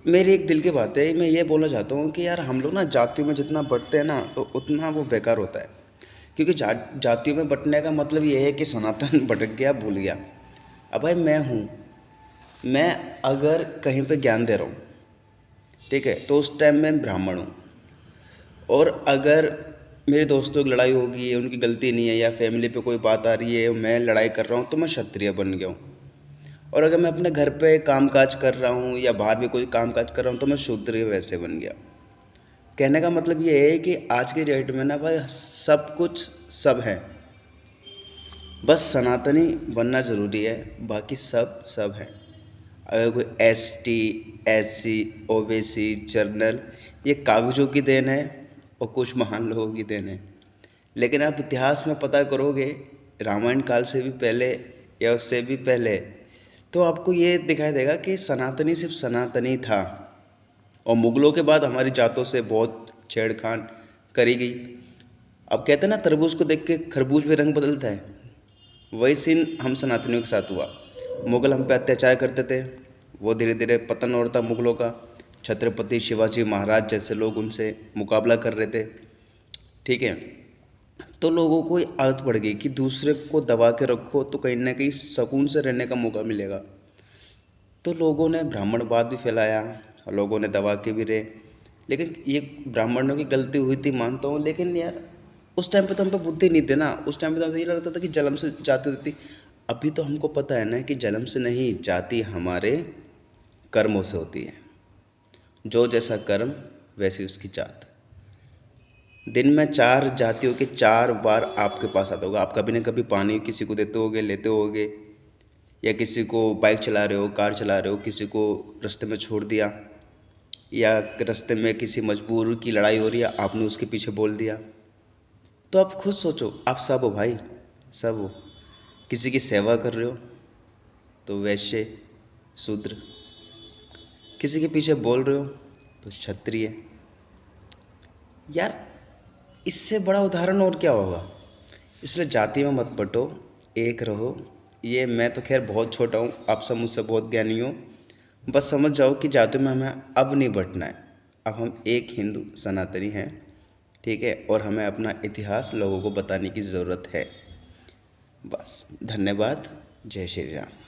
मेरी एक दिल की बात है, मैं ये बोलना चाहता हूँ कि यार हम लोग ना जातियों में जितना बढ़ते हैं ना तो उतना वो बेकार होता है। क्योंकि जातियों में बँटने का मतलब ये है कि सनातन भटक गया, भूल गया। अब भाई मैं अगर कहीं पे ज्ञान दे रहा हूँ, ठीक है, तो उस टाइम मैं ब्राह्मण हूँ। और अगर मेरे दोस्तों की लड़ाई होगी, उनकी गलती नहीं है, या फैमिली पे कोई बात आ रही है, मैं लड़ाई कर रहा हूँ, तो मैं क्षत्रिय बन गया हूँ। और अगर मैं अपने घर पे काम काज कर रहा हूँ या बाहर भी कोई काम काज कर रहा हूँ, तो मैं शूद्र वैसे बन गया। कहने का मतलब ये है कि आज की डेट में ना भाई सब कुछ सब है, बस सनातनी बनना ज़रूरी है, बाकी सब सब है। अगर कोई एसटी, एससी, ओबीसी, जर्नल, ये कागज़ों की देन है और कुछ महान लोगों की देन है। लेकिन आप इतिहास में पता करोगे, रामायण काल से भी पहले या उससे भी पहले, तो आपको ये दिखाई देगा कि सनातनी सिर्फ सनातनी था। और मुग़लों के बाद हमारी जातों से बहुत छेड़खानी करी गई। अब कहते हैं ना, तरबूज को देख के खरबूज भी रंग बदलता है, वही सीन हम सनातनियों के साथ हुआ। मुग़ल हम पे अत्याचार करते थे, वो धीरे धीरे पतन हो रहा था मुग़लों का। छत्रपति शिवाजी महाराज जैसे लोग उनसे मुकाबला कर रहे थे, ठीक है। तो लोगों को ये आदत पड़ गई कि दूसरे को दबा के रखो तो कहीं ना कहीं सुकून से रहने का मौका मिलेगा। तो लोगों ने ब्राह्मणवाद भी फैलाया और लोगों ने दबा के भी रहे। लेकिन ये ब्राह्मणों की गलती हुई थी मानता हूँ, लेकिन यार उस टाइम पे तो हम पे बुद्धि नहीं थी ना। उस टाइम पे तो हमें ये लगता था कि जन्म से जाति होती थी। अभी तो हमको पता है ना कि जन्म से नहीं, जाति हमारे कर्मों से होती है। जो जैसा कर्म वैसी उसकी जात। दिन में 4 जातियों के 4 बार आपके पास आता होगा। आप कभी ना कभी पानी किसी को देते होगे, लेते होगे, या किसी को बाइक चला रहे हो, कार चला रहे हो, किसी को रास्ते में छोड़ दिया, या रास्ते में किसी मजबूर की लड़ाई हो रही है, आपने उसके पीछे बोल दिया। तो आप खुद सोचो, आप सब हो भाई, सब हो। किसी की सेवा कर रहे हो तो वैश्य, शूद्र, किसी के पीछे बोल रहे हो तो क्षत्रिय। यार इससे बड़ा उदाहरण और क्या होगा। इसलिए जाति में मत बटो, एक रहो। ये मैं तो खैर बहुत छोटा हूँ, आप सब मुझसे बहुत ज्ञानी हो। बस समझ जाओ कि जाति में हमें अब नहीं बटना है। अब हम एक हिंदू सनातनी हैं, ठीक है। और हमें अपना इतिहास लोगों को बताने की ज़रूरत है। बस, धन्यवाद। जय श्री राम।